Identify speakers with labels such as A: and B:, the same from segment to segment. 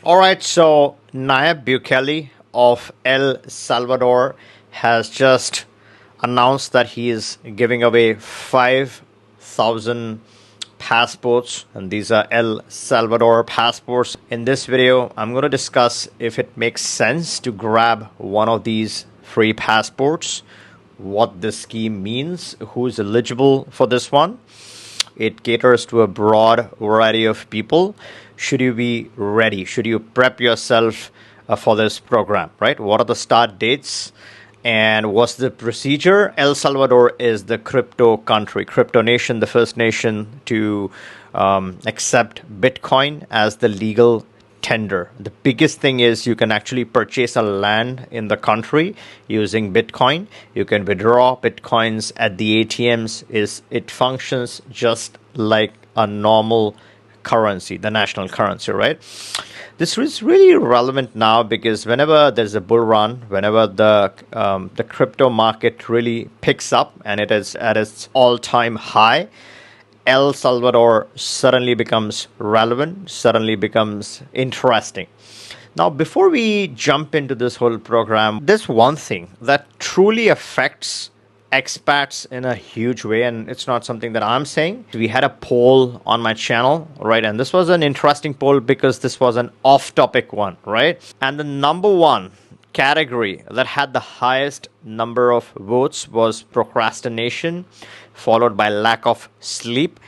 A: All right, so Nayib Bukele of El Salvador has just announced that he is giving away 5,000 passports, and these are El Salvador passports. In this video, I'm going to discuss if it makes sense to grab one of these free passports, what this scheme means, who's eligible for this one. It caters to a broad variety of people. Should you be ready? Should you prep yourself for this program, right? What are the start dates? And what's the procedure? El Salvador is the crypto country, crypto nation, the first nation to accept Bitcoin as the legal tender. The biggest thing is you can actually purchase a land in the country using Bitcoin. You can withdraw Bitcoins at the ATMs. It functions just like a normal currency, the national currency, right? This is really relevant now because whenever there's a bull run, whenever the crypto market really picks up and it is at its all-time high, El Salvador suddenly becomes relevant, suddenly becomes interesting. Now, before we jump into this whole program, there's one thing that truly affects expats in a huge way, and it's not something that I'm saying. We had a poll on my channel, right? And this was an interesting poll because this was an off-topic one, right? And the number one category that had the highest number of votes was procrastination, followed by lack of sleep.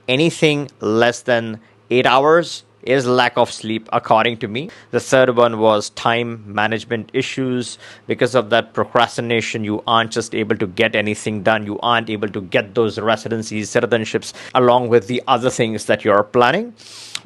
A: Anything less than 8 hours is lack of sleep, according to me. The third one was time management issues. Because of that procrastination, you aren't just able to get anything done. You aren't able to get those residencies, citizenships, along with the other things that you're planning.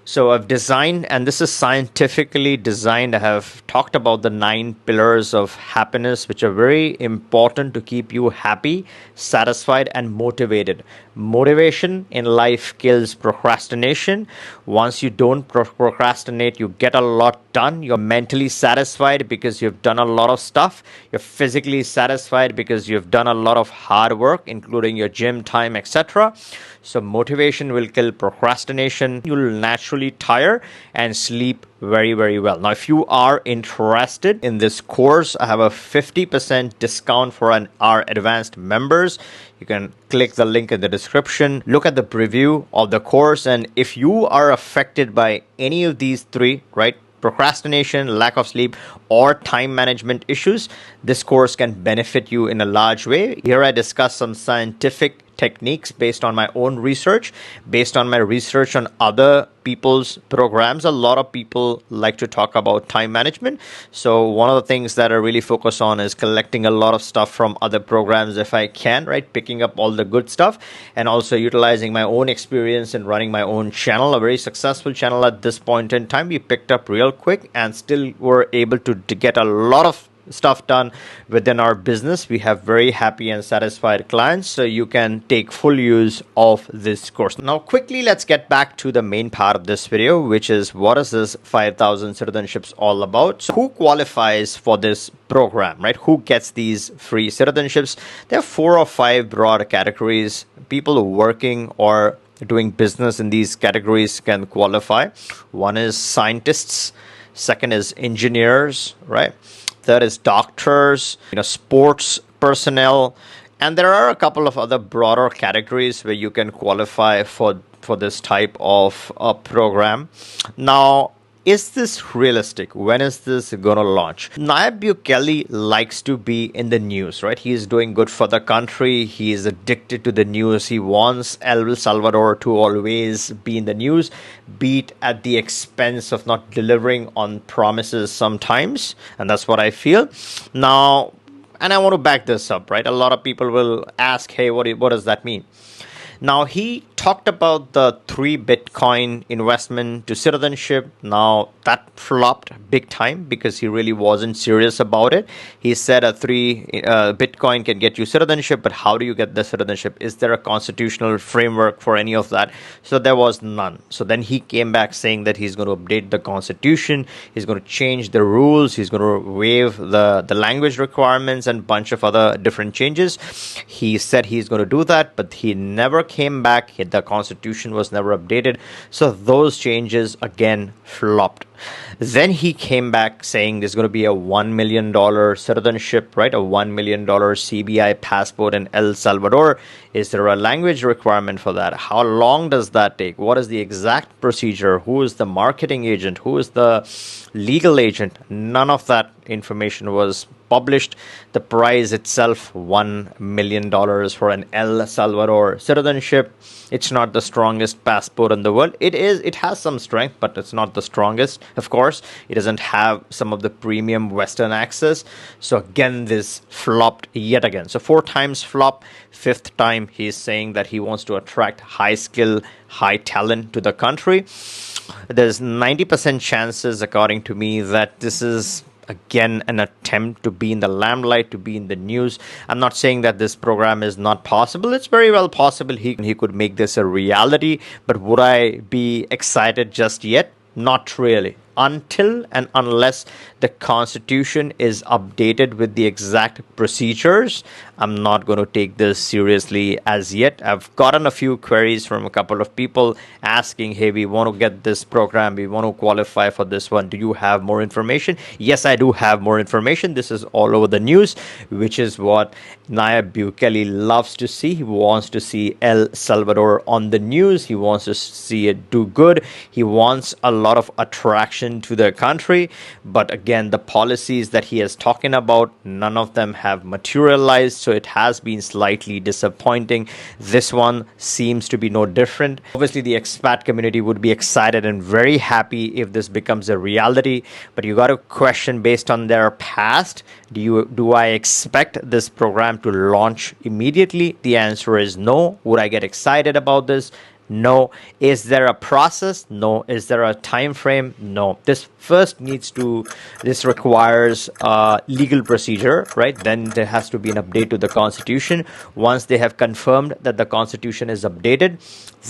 A: So I've designed, and this is scientifically designed. I have talked about the 9 pillars of happiness, which are very important to keep you happy, satisfied, and motivated. Motivation in life kills procrastination. Once you don't procrastinate, you get a lot done. You're mentally satisfied because you've done a lot of stuff. You're physically satisfied because you've done a lot of hard work, including your gym time, etc. So motivation will kill procrastination. You'll naturally tire and sleep very, very well. Now, if you are interested in this course, I have a 50% discount for our advanced members. You can click the link in the description, look at the preview of the course, and if you are affected by any of these three, right? Procrastination, lack of sleep, or time management issues, this course can benefit you in a large way. Here I discuss some scientific techniques based on my own research, based on my research on other people's programs. A lot of people like to talk about time management. So one of the things that I really focus on is collecting a lot of stuff from other programs if I can, right? Picking up all the good stuff and also utilizing my own experience in running my own channel, a very successful channel at this point in time. We picked up real quick and still were able to get a lot of stuff done within our business. We have very happy and satisfied clients, so you can take full use of this course. Now, quickly, let's get back to the main part of this video, which is what is this 5,000 citizenships all about? So who qualifies for this program, right? Who gets these free citizenships? There are 4 or 5 broad categories. People working or doing business in these categories can qualify. One is scientists. Second is engineers, right? Third is doctors, sports personnel, and there are a couple of other broader categories where you can qualify for this type of program. Now, is this realistic? When is this going to launch? Nayib Bukele likes to be in the news, right? He is doing good for the country. He is addicted to the news. He wants El Salvador to always be in the news, be it at the expense of not delivering on promises sometimes. And that's what I feel. Now, and I want to back this up, right? A lot of people will ask, hey, what does that mean? Now, he talked about the 3 Bitcoin investment to citizenship. Now, that flopped big time because he really wasn't serious about it. He said a 3 Bitcoin can get you citizenship, but how do you get the citizenship? Is there a constitutional framework for any of that? So there was none. So then he came back saying that he's going to update the constitution. He's going to change the rules. He's going to waive the language requirements and a bunch of other different changes. He said he's going to do that, but he never came back. The constitution was never updated. So those changes again flopped. Then he came back saying there's going to be a $1 million citizenship, right? A $1 million CBI passport in El Salvador. Is there a language requirement for that? How long does that take? What is the exact procedure? Who is the marketing agent? Who is the legal agent? None of that information was published. The price itself, $1 million for an El Salvador citizenship. It's not the strongest passport in the world. It has some strength, but it's not the strongest. Of course, it doesn't have some of the premium Western access. So again, this flopped yet again. So 4 times flop. 5th time, he's saying that he wants to attract high skill, high talent to the country. There's 90% chances, according to me, that this is again an attempt to be in the limelight, to be in the news. I'm not saying that this program is not possible. It's very well possible he could make this a reality. But would I be excited just yet? Not really. Until and unless the constitution is updated with the exact procedures, I'm not going to take this seriously as yet. I've gotten a few queries from a couple of people asking, hey, we want to get this program, we want to qualify for this one. Do you have more information? Yes, I do have more information. This is all over the news, which is what Nayib Bukele loves to see. He wants to see El Salvador on the news. He wants to see it do good. He wants a lot of attraction to the country. But again, the policies that he is talking about, none of them have materialized. So it has been slightly disappointing. This one seems to be no different. Obviously, the expat community would be excited and very happy if this becomes a reality. But you got to question based on their past. Do I expect this program to launch immediately? The answer is no. Would I get excited about this? No. Is there a process? No. Is there a time frame? No. This requires legal procedure, right? Then there has to be an update to the constitution. Once they have confirmed that the constitution is updated,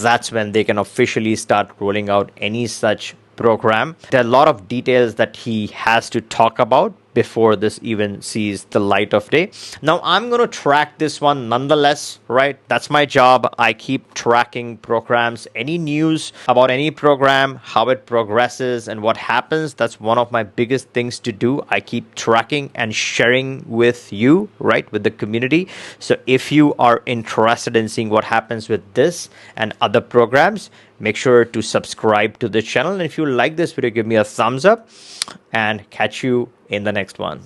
A: that's when they can officially start rolling out any such program. There are a lot of details that he has to talk about before this even sees the light of day. Now, I'm going to track this one nonetheless, right? That's my job. I keep tracking programs, any news about any program, how it progresses and what happens. That's one of my biggest things to do. I keep tracking and sharing with you, right? With the community. So if you are interested in seeing what happens with this and other programs, make sure to subscribe to the channel. And if you like this video, give me a thumbs up and catch you in the next one.